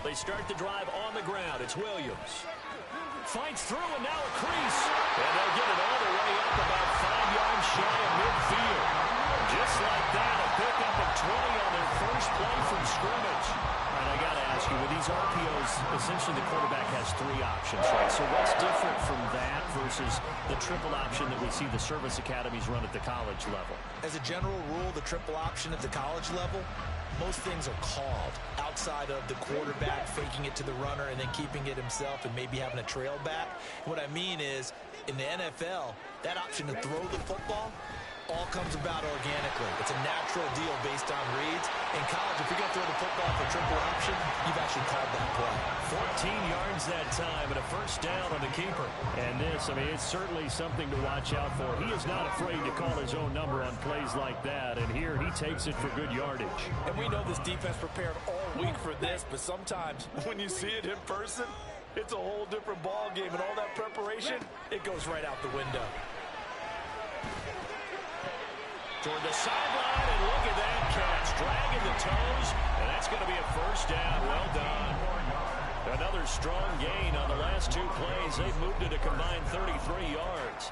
They start the drive on the ground. It's Williams. Fights through, and now a crease. And they'll get it all the way up about 5 yards shy of midfield. Just like that, a pickup of 20 on their first play from scrimmage. All right, I got to ask you, with these RPOs, essentially the quarterback has 3 options, right? So what's different from that versus the triple option that we see the service academies run at the college level? As a general rule, the triple option at the college level, most things are called outside of the quarterback faking it to the runner and then keeping it himself and maybe having a trail back. What I mean is, in the NFL, that option to throw the football all comes about organically. It's a natural deal based on reads. In college, if you're going to throw the football for triple option, you've actually called that play. 14 yards that time and a first down on the keeper. And this, I mean, it's certainly something to watch out for. He is not afraid to call his own number on plays like that. And here he takes it for good yardage. And we know this defense prepared all week for this, but sometimes when you see it in person, it's a whole different ball game. And all that preparation, it goes right out the window. Toward the sideline, and look at that catch. Dragging the toes, and that's going to be a first down. Well done. Another strong gain on the last 2 plays. They've moved it a combined 33 yards.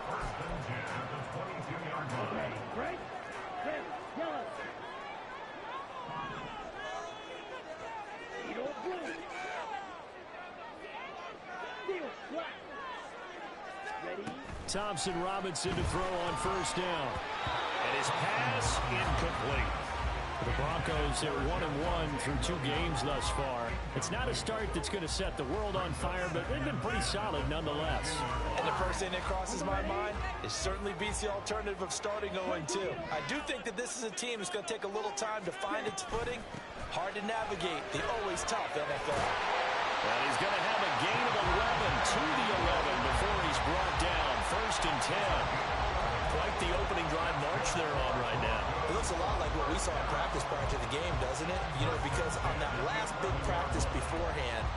Thompson Robinson to throw on first down. And his pass incomplete. The Broncos are 1-1 through 2 games thus far. It's not a start that's going to set the world on fire, but they've been pretty solid nonetheless. And the first thing that crosses my mind is certainly beats the alternative of starting 0-2. I do think that this is a team that's going to take a little time to find its footing. Hard to navigate the always tough NFL. And he's going to have a gain of 11 to the 11 before he's brought down. First and 10. Quite the opening drive march they're on right now. It looks a lot like what we saw in practice prior to the game, doesn't it? You know, because on that last big practice beforehand,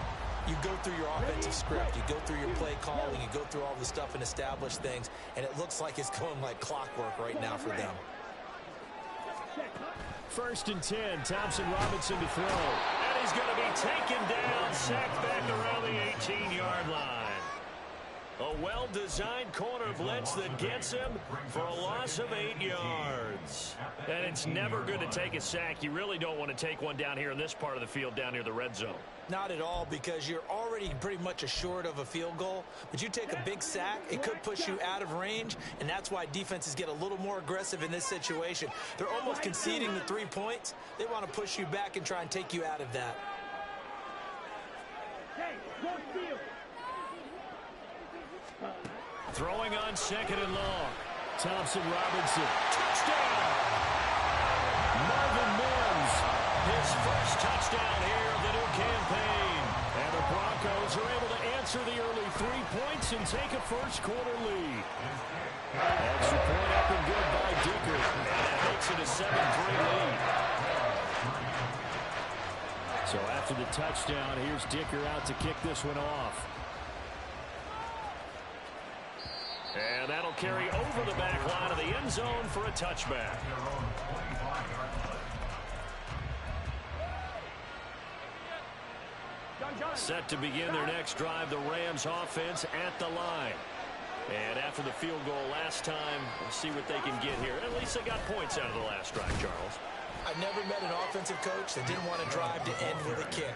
you go through your offensive script, you go through your play calling, you go through all the stuff and establish things, and it looks like it's going like clockwork right now for them. First and 10, Thompson Robinson to throw. And he's going to be taken down, sacked back around the 18-yard line. A well-designed corner blitz that gets him for a loss of 8 yards. And it's never good to take a sack. You really don't want to take one down here in this part of the field down near the red zone. Not at all, because you're already pretty much assured of a field goal. But you take a big sack, it could push you out of range, and that's why defenses get a little more aggressive in this situation. They're almost conceding the 3 points. They want to push you back and try and take you out of that. Throwing on second and long. Thompson Robinson. Touchdown! Marvin Mims. His first touchdown here of the new campaign. And the Broncos are able to answer the early 3 points and take a first-quarter lead. Extra point up and good by Dicker. And that makes it a 7-3 lead. So after the touchdown, here's Dicker out to kick this one off. And that'll carry over the back line of the end zone for a touchback. Set to begin their next drive, the Rams offense at the line. And after the field goal last time, we'll see what they can get here. At least they got points out of the last drive, Charles. I've never met an offensive coach that didn't want to drive to end with a kick.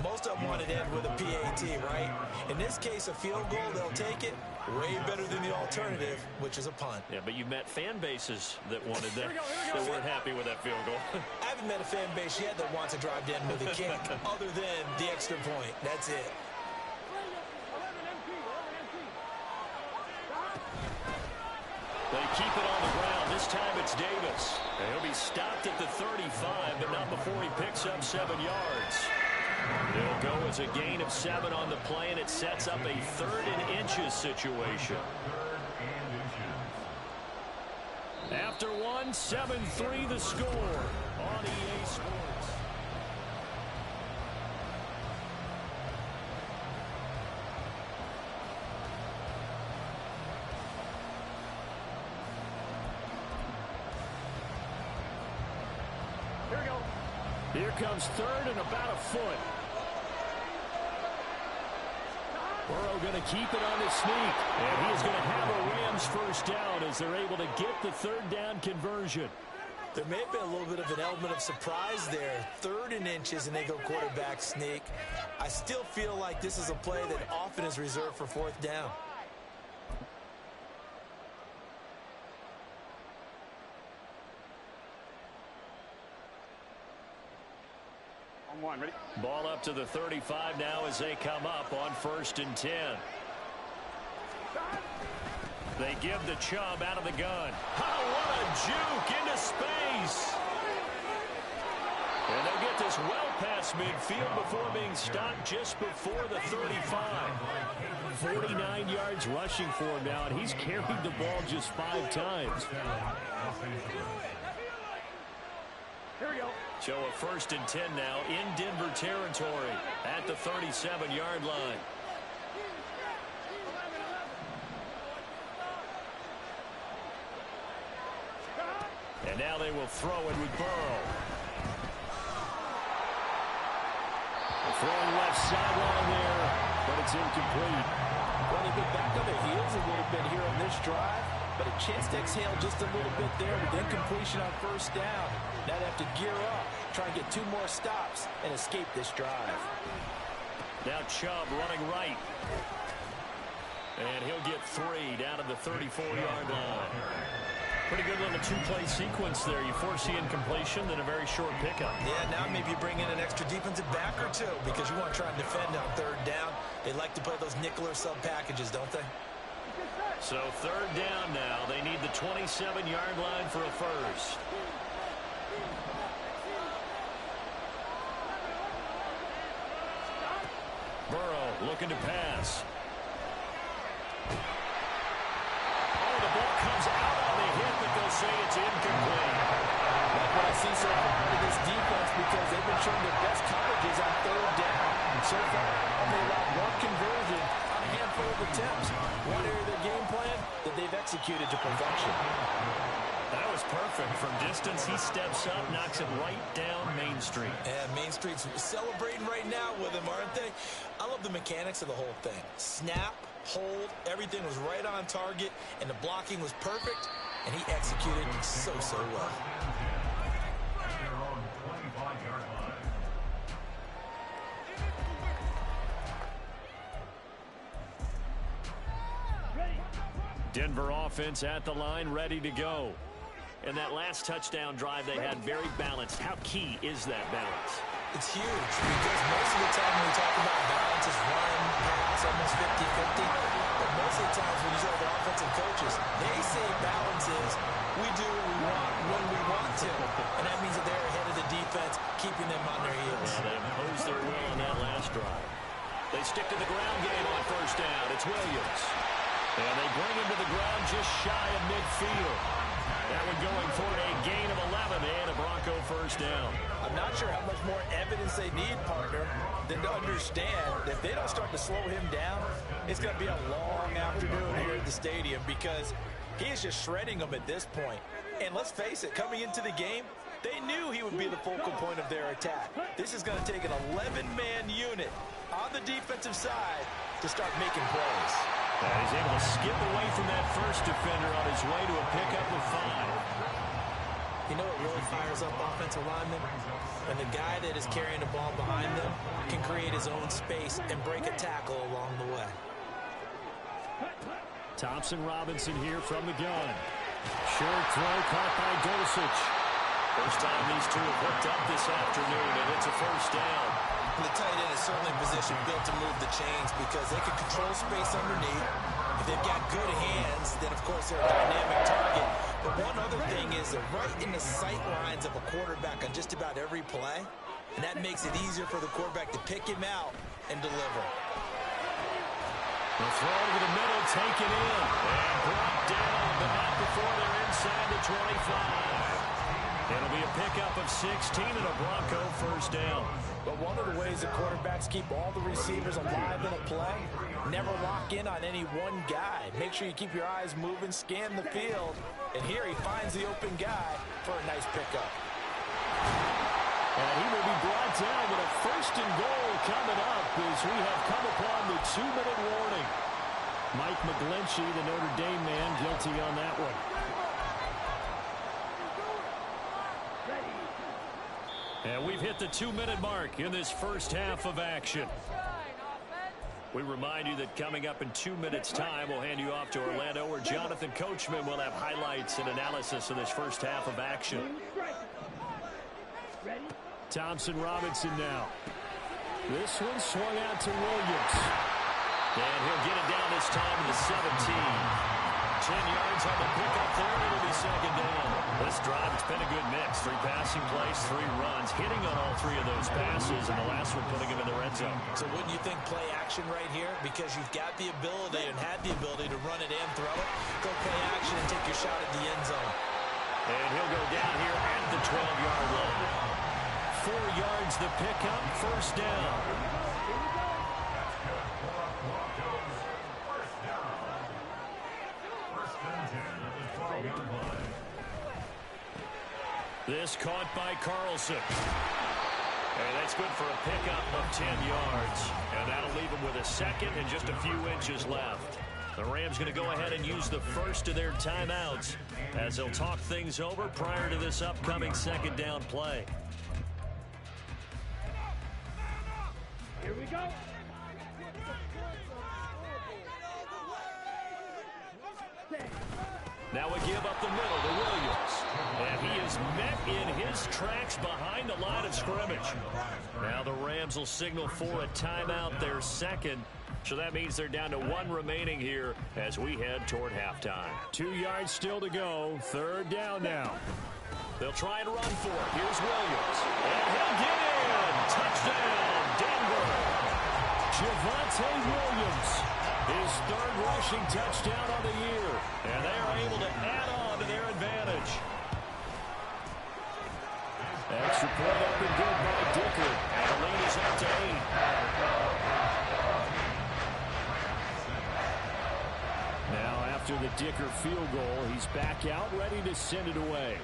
Most of them want to end with a PAT, right? In this case, a field goal, they'll take it. Way better than the alternative, which is a punt. Yeah, but you've met fan bases that wanted that, that weren't happy with that field goal. I haven't met a fan base yet that wants to drive to end with a kick other than the extra point. That's it. They keep it on the ground. This time it's Davis. And he'll be stopped at the 35, but not before he picks up 7 yards. It'll go as a gain of 7 on the play, and it sets up a 3rd and inches situation. After 1, 7-3 the score on EA Sports. Here comes third and about a foot. Burrow going to keep it on his sneak. And he is going to have a Rams first down as they're able to get the third down conversion. There may have been a little bit of an element of surprise there. 3rd and inches, and they go quarterback sneak. I still feel like this is a play that often is reserved for 4th down. Ready? Ball up to the 35 now as they come up on 1st and 10. They give the Chubb out of the gun. Oh, what a juke into space. And they'll get this well past midfield before being stopped just before the 35. 49 yards rushing for him now, and he's carried the ball just 5 times. Here we go. So a 1st and 10 now in Denver territory at the 37-yard line. And now they will throw it with Burrow. Throwing left sideline there, but it's incomplete. Well, they've been back on their heels a little bit here on this drive, but a chance to exhale just a little bit there with incompletion on 1st down. Now they have to gear up, try and get 2 more stops, and escape this drive. Now Chubb running right. And he'll get 3 down to the 34-yard line. Pretty good little 2-play sequence there. You force the incompletion, then a very short pickup. Yeah, now maybe you bring in an extra defensive back or 2 because you want to try and defend on 3rd down. They like to play those nickel or sub packages, don't they? So 3rd down now. They need the 27-yard line for a first. Burrow looking to pass. Oh, the ball comes out on the hit, but they'll say it's incomplete. Like what I see so far with this defense, because they've been showing their best coverages on 3rd down. So far, they allowed 1 conversion on a handful of attempts. One area of their game plan that they've executed to perfection. That was perfect. From distance, he steps up, knocks it right down Main Street. And Main Street's celebrating right now with him, aren't they? I love the mechanics of the whole thing. Snap, hold, everything was right on target, and the blocking was perfect, and he executed so well. Denver offense at the line, ready to go. And that last touchdown drive they had very balanced. How key is that balance? It's huge because most of the time when we talk about balance is run, pass, almost 50-50. But most of the times when you talk about offensive coaches, they say balance is we do what we want when we want to. And that means that they're ahead of the defense, keeping them on their heels. Yeah, they imposed their will on that last drive. They stick to the ground game on 1st down. It's Williams. And they bring him to the ground just shy of midfield. That one going for a gain of 11 and a Bronco first down. I'm not sure how much more evidence they need, partner, than to understand that if they don't start to slow him down, it's going to be a long afternoon here at the stadium because he is just shredding them at this point. And let's face it, coming into the game, they knew he would be the focal point of their attack. This is going to take an 11-man unit on the defensive side to start making plays. He's able to skip away from that first defender on his way to a pickup of 5. You know what really fires up offensive linemen? When the guy that is carrying the ball behind them can create his own space and break a tackle along the way. Thompson Robinson here from the gun. Short throw caught by Dulcich. First time these two have hooked up this afternoon, and it's a first down. The tight end is certainly in position built to move the chains because they can control space underneath. If they've got good hands, then of course they're a dynamic target. But one other thing is they're right in the sight lines of a quarterback on just about every play. And that makes it easier for the quarterback to pick him out and deliver. The throw to the middle, taken in, and brought down, but not before they're inside the 25. It'll be a pickup of 16 and a Bronco first down. But one of the ways that quarterbacks keep all the receivers alive in a play, never lock in on any one guy. Make sure you keep your eyes moving, scan the field, and here he finds the open guy for a nice pickup. And he will be it down, but a first and goal coming up as we have come upon the 2-minute warning. Mike McGlinchey, the Notre Dame man, guilty on that one. And we've hit the 2-minute mark in this first half of action. We remind you that coming up in 2 minutes' time, we'll hand you off to Orlando, where Jonathan Coachman will have highlights and analysis of this first half of action. Thompson Robinson now. This one swung out to Williams. And he'll get it down this time to the 17. 10 yards on the pickup there. It'll be second down. This drive, it's been a good mix. 3 passing plays, 3 runs, hitting on all 3 of those passes, and the last one putting him in the red zone. So wouldn't you think play action right here? Because you've got the ability and had the ability to run it and throw it. Go play action and take your shot at the end zone. And he'll go down here at the 12-yard line. 4 yards the pickup, first down. This caught by Carlson. And that's good for a pickup of 10 yards. And that'll leave him with a second and just a few inches left. The Rams going to go ahead and use the first of their timeouts as they'll talk things over prior to this upcoming second down play. Here we go. Now we give up the middle to Williams. And he is met in his tracks behind the line of scrimmage. Now the Rams will signal for a timeout, their second. So that means they're down to 1 remaining here as we head toward halftime. 2 yards still to go. Third down now. They'll try and run for it. Here's Williams. And he'll get in. Touchdown, Denver. Javonte Williams. His 3rd rushing touchdown on the year. And they are able to add on to their advantage. Extra point up and good by Dicker. And the lead is up to 8. Now after the Dicker field goal, he's back out ready to send it away.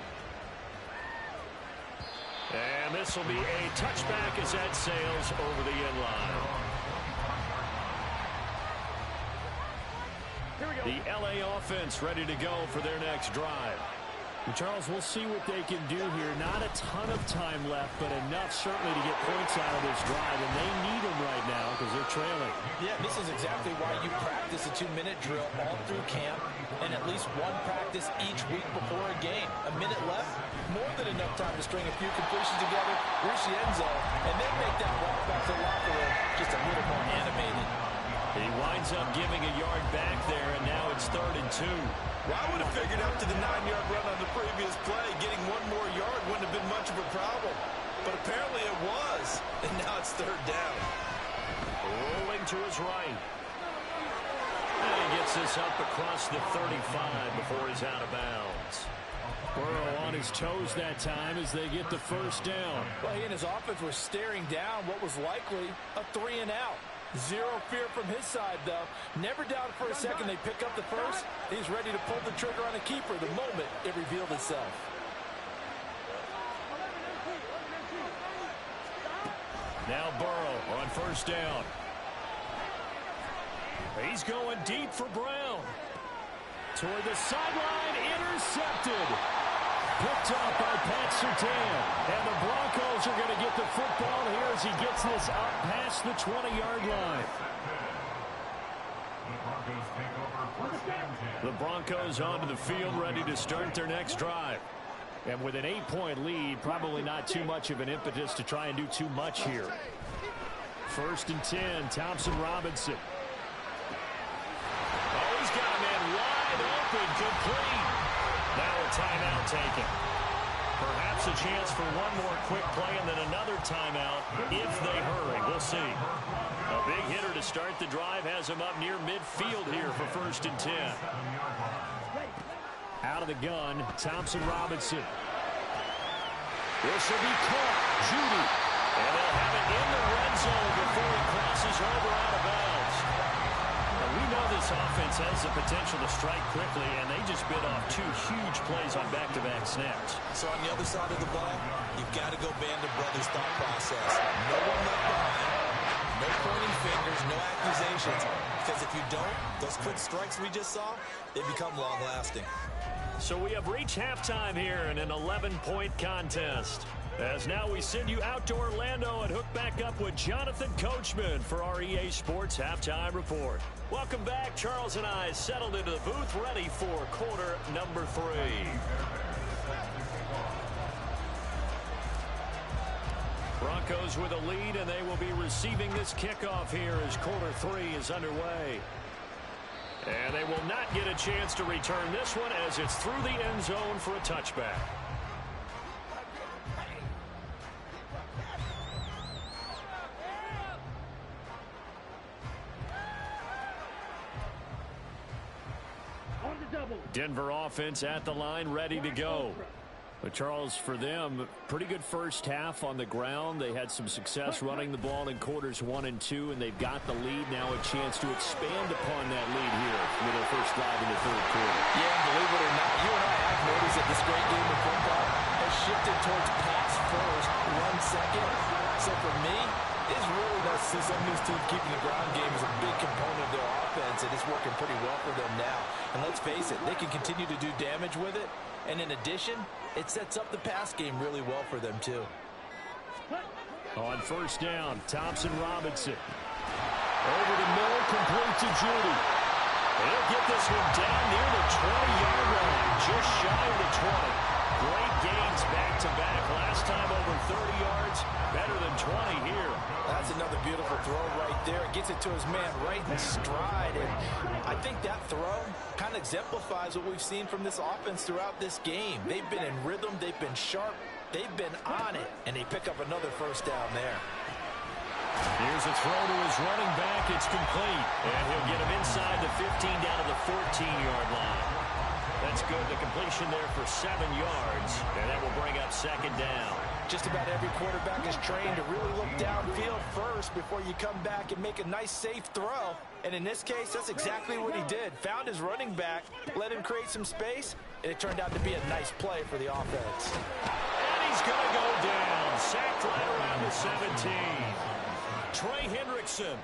And this will be a touchback as that sails over the end line. The LA offense ready to go for their next drive. And Charles, we'll see what they can do here. Not a ton of time left, but enough certainly to get points out of this drive. And they need them right now because they're trailing. Yeah, this is exactly why you practice a 2-minute drill all through camp and at least 1 practice each week before a game. A minute left, more than enough time to string a few completions together, reach the end zone, and then make that walk back to the locker room just a little more animated. He winds up giving a yard back there, and now it's 3rd and 2. Well, I would have figured after the 9-yard run on the previous play, getting 1 more yard wouldn't have been much of a problem. But apparently it was, and now it's 3rd down. Rolling to his right. And he gets this up across the 35 before he's out of bounds. Burrow on his toes that time as they get the first down. Well, he and his offense were staring down what was likely a 3 and out. Zero fear from his side, though. Never doubted for a second they pick up the first. He's ready to pull the trigger on a keeper the moment it revealed itself. Now Burrow on first down. He's going deep for Brown. Toward the sideline, intercepted. Picked off by Pat Surtain. And the Broncos are going to get the football here as he gets this up past the 20-yard line. The Broncos onto the field ready to start their next drive. And with an 8-point lead, probably not too much of an impetus to try and do too much here. 1st and 10, Thompson Robinson. Oh, he's got a man wide open, complete. Now a timeout taken. Perhaps a chance for 1 more quick play and then another timeout if they hurry. We'll see. A big hitter to start the drive has him up near midfield here for 1st and 10. Out of the gun, Thompson Robinson. This will be caught. Judy. And they'll have it in the red zone before he crosses over out of bounds. And we know this offense has the potential to strike quickly, and they just bit off 2 huge plays on back-to-back snaps. So on the other side of the ball, you've got to go Band of Brothers thought process. No one left behind. No pointing fingers, no accusations. Because if you don't, those quick strikes we just saw, they become long-lasting. So we have reached halftime here in an 11-point contest. As now we send you out to Orlando and hook back up with Jonathan Coachman for our EA Sports Halftime Report. Welcome back. Charles and I settled into the booth ready for quarter number 3. Broncos with a lead, and they will be receiving this kickoff here as quarter 3 is underway. And they will not get a chance to return this one as it's through the end zone for a touchback. Denver offense at the line, ready to go. But Charles, for them, pretty good first half on the ground. They had some success running the ball in quarters 1 and 2, and they've got the lead. Now a chance to expand upon that lead here with their first drive in the third quarter. Yeah, and believe it or not, you and I have noticed that this great game of football has shifted towards pass first, run second. So for me, it's really nice to see some of these teams keeping the ground game as a big component of their offense, and it's working pretty well for them now. And let's face it, they can continue to do damage with it. And in addition, it sets up the pass game really well for them, too. On first down, Thompson Robinson. Over the middle, complete to Judy. He'll get this one down near the 20-yard line, just shy of the 20. Great gains back-to-back. Last time over 30 yards, better than 20 here. That's another beautiful throw right there. It gets it to his man right in stride. And I think that throw kind of exemplifies what we've seen from this offense throughout this game. They've been in rhythm. They've been sharp. They've been on it. And they pick up another first down there. Here's a throw to his running back. It's complete. And he'll get him inside the 15 down to the 14-yard line. That's good. The completion there for 7 yards. And that will bring up second down. Just about every quarterback is trained to really look downfield first before you come back and make a nice, safe throw. And in this case, that's exactly what he did. Found his running back, let him create some space, and it turned out to be a nice play for the offense. And he's going to go down. Sacked right around the 17. Trey Hendrickson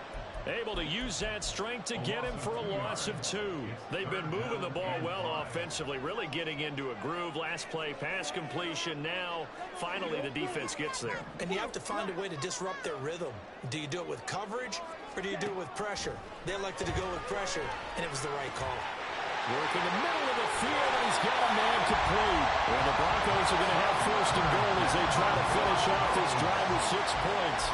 able to use that strength to get him for a loss of 2. They've been moving the ball well offensively, really getting into a groove. Last play, pass completion. Now, finally, the defense gets there. And you have to find a way to disrupt their rhythm. Do you do it with coverage, or do you do it with pressure? They elected to go with pressure, and it was the right call. Work in the middle of the field, and he's got a man complete. And the Broncos are going to have first and goal as they try to finish off this drive with 6 points.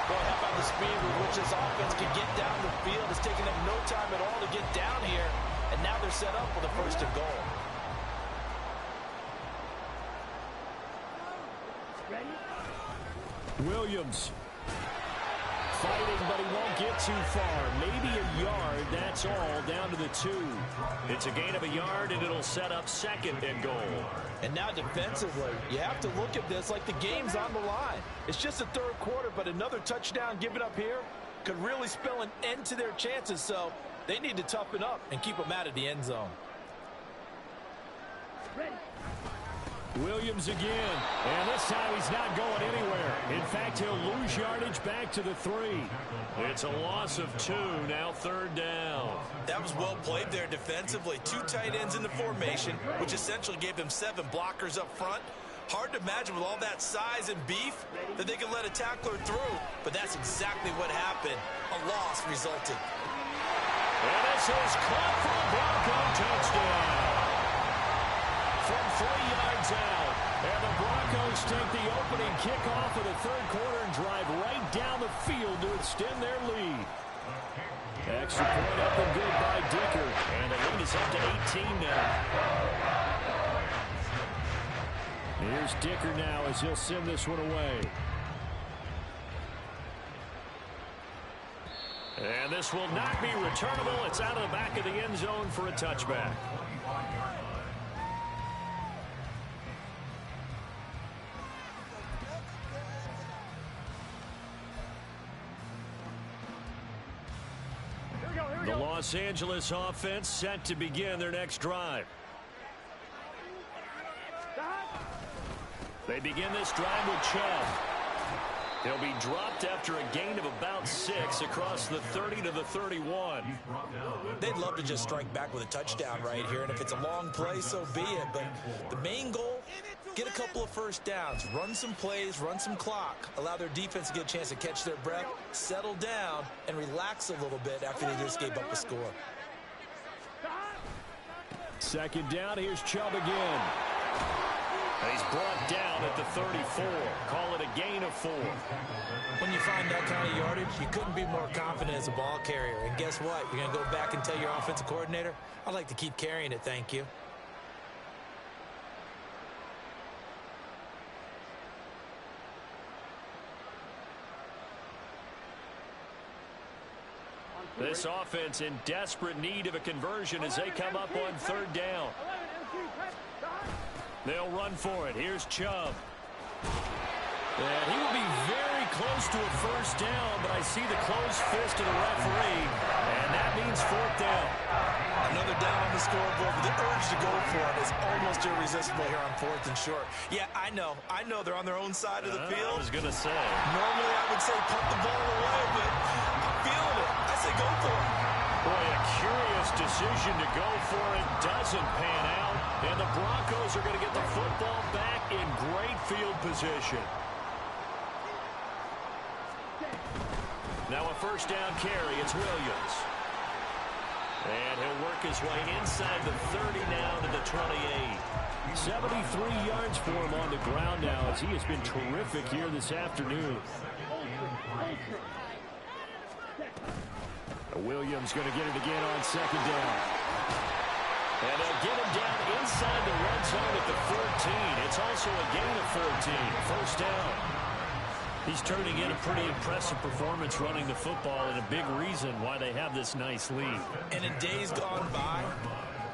Well, how about the speed with which this offense can get down the field? It's taking them no time at all to get down here. And now they're set up for the first and goal. Williams fighting, but he won't get too far. Maybe a yard, that's all, down to the 2. It's a gain of a yard, and it'll set up second and goal. And now defensively, you have to look at this like the game's on the line. It's just the third quarter, but another touchdown given up here could really spell an end to their chances. So they need to toughen up and keep them out of the end zone. Williams again, and this time he's not going anywhere. In fact, he'll lose yardage back to the 3. It's a loss of 2, now third down. That was well played there defensively. 2 tight ends in the formation, which essentially gave them 7 blockers up front. Hard to imagine with all that size and beef that they could let a tackler through, but that's exactly what happened. A loss resulted. And this is caught for a Bronco touchdown. From 3 yards out, and the Broncos take the opening kickoff of the third quarter and drive right down the field to extend their lead. Extra point up and good by Dicker, and the lead is up to 18 now. Here's Dicker now as he'll send this one away. And this will not be returnable. It's out of the back of the end zone for a touchback. The Los Angeles offense set to begin their next drive. They begin this drive with Chubb. He'll be dropped after a gain of about 6 across the 30 to the 31. They'd love to just strike back with a touchdown right here, and if it's a long play, so be it. But the main goal, get a couple of first downs, run some plays, run some clock, allow their defense to get a chance to catch their breath, settle down, and relax a little bit after they just gave up a score. Second down, here's Chubb again. And he's brought down at the 34. Call it a gain of 4. When you find that kind of yardage, you couldn't be more confident as a ball carrier. And guess what? You're going to go back and tell your offensive coordinator, I'd like to keep carrying it, thank you. This offense in desperate need of a conversion as they come up on third down. They'll run for it. Here's Chubb. And he will be very close to a first down, but I see the closed fist of the referee, and that means fourth down. Another down on the scoreboard, but the urge to go for it is almost irresistible here on fourth and short. Yeah, I know they're on their own side of the field. I was going to say. Normally I would say punt the ball away, but I'm feeling it. I say go for it. Boy, a curious decision to go for it. Doesn't pan out. And the Broncos are going to get the football back in great field position. Now a first down carry. It's Williams. And he'll work his way inside the 30 now to the 28. 73 yards for him on the ground now as he has been terrific here this afternoon. Williams going to get it again on second down. And they'll get him down inside the red zone at the 14. It's also a gain of 14. First down. He's turning in a pretty impressive performance running the football, and a big reason why they have this nice lead. And in days gone by,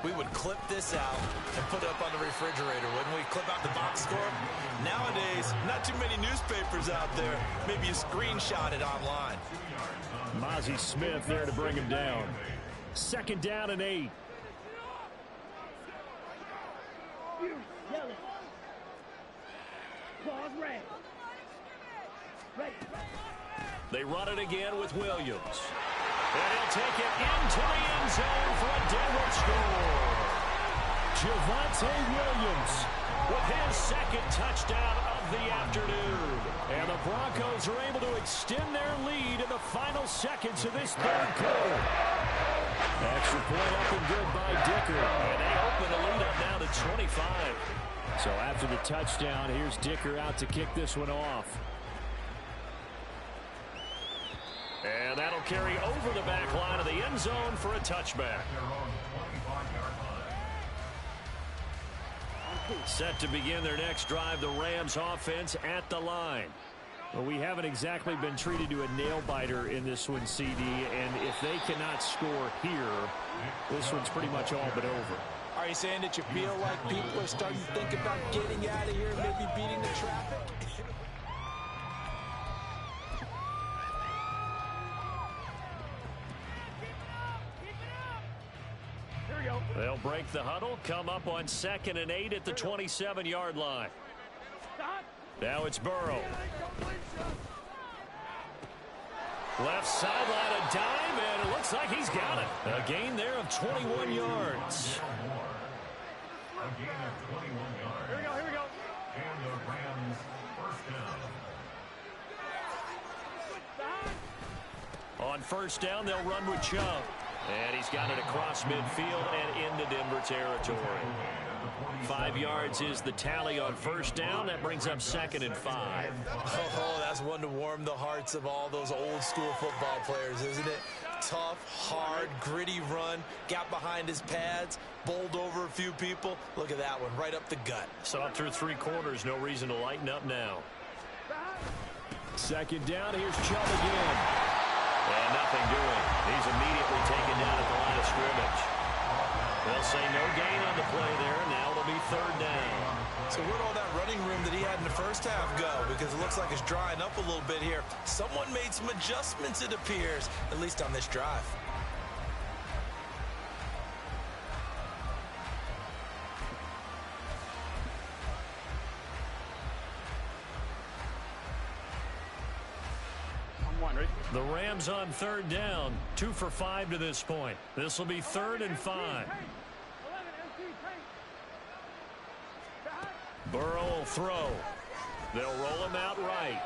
we would clip this out and put it up on the refrigerator, wouldn't we? Clip out the box score. Nowadays, not too many newspapers out there. Maybe you screenshot it online. Mozzie Smith there to bring him down. Second down and 8. They run it again with Williams. And he'll take it into the end zone for a Denver score. Javonte Williams with his second touchdown of the afternoon. And the Broncos are able to extend their lead in the final seconds of this third quarter. Extra point up and good by Dicker. And they open the lead up now to 25. So after the touchdown, here's Dicker out to kick this one off. And that'll carry over the back line of the end zone for a touchback. Set to begin their next drive, the Rams offense at the line. Well, we haven't exactly been treated to a nail-biter in this one, CD, and if they cannot score here, this one's pretty much all but over. Are you saying that you feel like people are starting to think about getting out of here and maybe beating the traffic? They'll break the huddle, come up on 2nd and 8 at the 27-yard line. Now it's Burrow. Left sideline, a dime, and it looks like he's got it. A gain there of 21 yards. Here we go. And the Rams first down. On first down, they'll run with Chubb. And he's got it across midfield and into Denver territory. 5 yards is the tally on first down. That brings up 2nd and 5. Oh, that's one to warm the hearts of all those old school football players, isn't it? Tough, hard, gritty run. Got behind his pads, bowled over a few people. Look at that one, right up the gut. Saw it through 3 quarters. No reason to lighten up now. Second down. Here's Chubb again. And nothing doing. He's immediately taken down at the line of scrimmage. They'll say no gain on the play there. Now it'll be third down. So where'd all that running room that he had in the first half go? Because it looks like it's drying up a little bit here. Someone made some adjustments, it appears, at least on this drive. The Rams on third down, 2 for 5 to this point. This will be 3rd and 5. Burrow will throw. They'll roll him out right.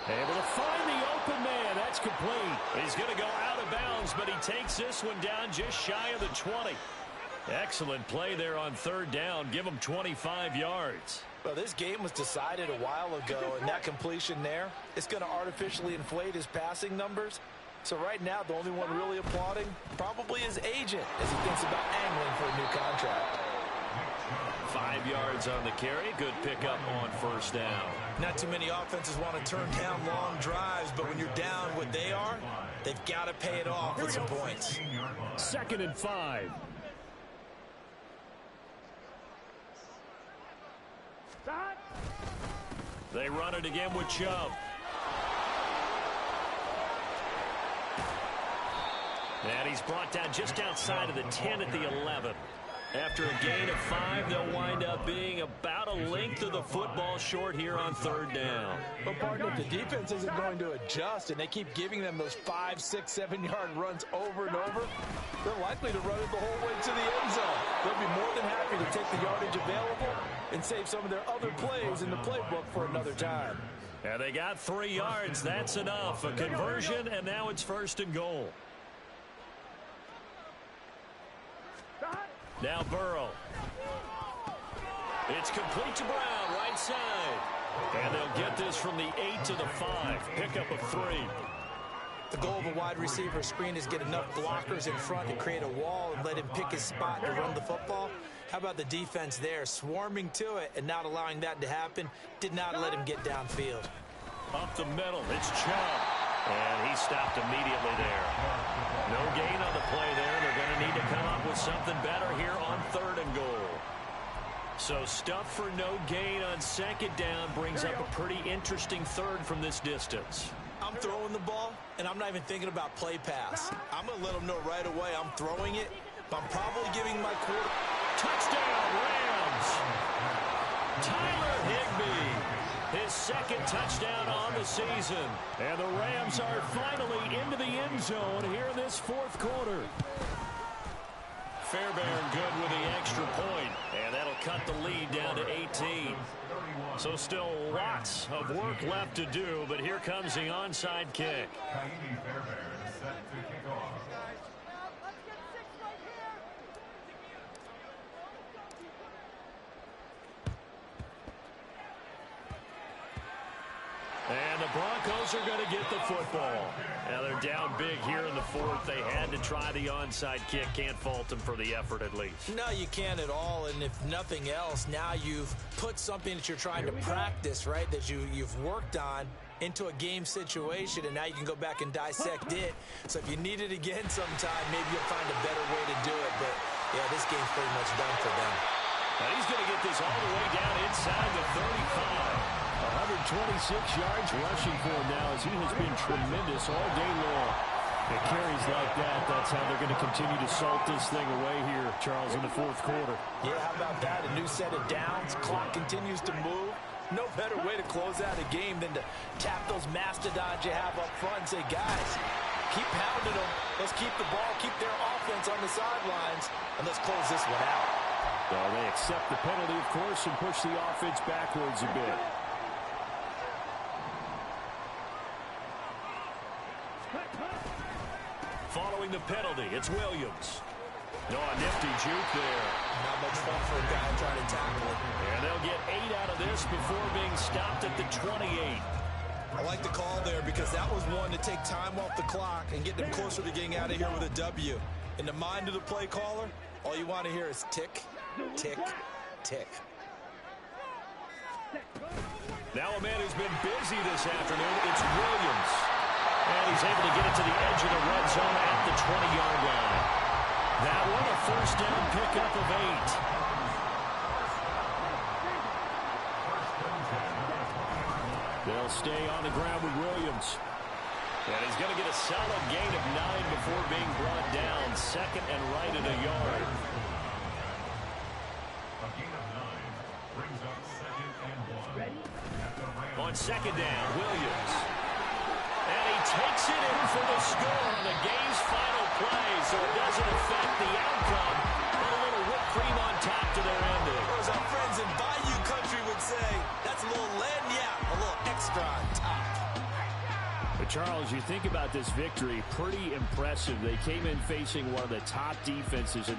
Able to find the open man. That's complete. He's going to go out of bounds, but he takes this one down just shy of the 20. Excellent play there on third down. Give him 25 yards. Well, this game was decided a while ago, and that completion there, it's going to artificially inflate his passing numbers. So right now, the only one really applauding probably his agent as he thinks about angling for a new contract. 5 yards on the carry. Good pickup on first down. Not too many offenses want to turn down long drives, but when you're down what they are, they've got to pay it off with some points. 2nd and 5. They run it again with Chubb. And he's brought down just outside of the 10 at the 11. After a gain of 5, they'll wind up being about a length of the football short here on third down. But, partner, if the defense isn't going to adjust and they keep giving them those 5, 6, 7-yard runs over and over, they're likely to run it the whole way to the end zone. They'll be more than happy to take the yardage available and save some of their other plays in the playbook for another time. And they got 3 yards. That's enough. A conversion, and now it's 1st and goal. Now Burrow. It's complete to Brown, right side. And they'll get this from the 8 to the 5. Pickup of 3. The goal of a wide receiver screen is get enough blockers in front to create a wall and let him pick his spot to run the football. How about the defense there, swarming to it and not allowing that to happen? Did not let him get downfield. Up the middle, it's Chubb. And he stopped immediately there. No gain on the play there. They're going to need to come up with something better here on 3rd and goal. So stuff for no gain on 2nd down brings up a pretty interesting 3rd from this distance. I'm throwing the ball, and I'm not even thinking about play pass. I'm going to let them know right away I'm throwing it, but I'm probably giving my quarter. Touchdown, Rams! Tyler Higbee. His 2nd touchdown on the season. And the Rams are finally into the end zone here in this 4th quarter. Fairbairn good with the extra point, and that'll cut the lead down to 18. So still lots of work left to do, but here comes the onside kick. Fairbairn set to kick off. And the Broncos are going to get the football. Now they're down big here in the 4th. They had to try the onside kick. Can't fault them for the effort at least. No, you can't at all. And if nothing else, now you've put something that you're trying to practice, right, that you've worked on into a game situation, and now you can go back and dissect it. So if you need it again sometime, maybe you'll find a better way to do it. But, yeah, this game's pretty much done for them. And he's going to get this all the way down inside the 35. 126 yards rushing for him now as he has been tremendous all day long. It carries like that. That's how they're going to continue to salt this thing away here, Charles, in the 4th quarter. Yeah, how about that? A new set of downs. Clock continues to move. No better way to close out a game than to tap those mastodons you have up front and say, guys, keep pounding them. Let's keep the ball, keep their offense on the sidelines, and let's close this one out. Well, they accept the penalty, of course, and push the offense backwards a bit. Following the penalty, it's Williams. No, a nifty juke there. Not much fun for a guy trying to tackle it. And they'll get 8 out of this before being stopped at the 28. I like the call there because that was one to take time off the clock and get them closer to getting out of here with a W. In the mind of the play caller, all you want to hear is tick, tick, tick. Now a man who's been busy this afternoon, it's Williams. And he's able to get it to the edge of the red zone at the 20-yard line. That one a 1st down pickup of 8. They'll stay on the ground with Williams. And he's going to get a solid gain of 9 before being brought down. 2nd and right at a yard. A gain of 9 brings up 2nd and 1. On 2nd down, Williams. And he takes it in for the score on the game's final play, so it doesn't affect the outcome, but a little whipped cream on top to their ending. As our friends in Bayou Country would say, that's a little lagniappe, a little extra on top. But Charles, you think about this victory, pretty impressive. They came in facing one of the top defenses in the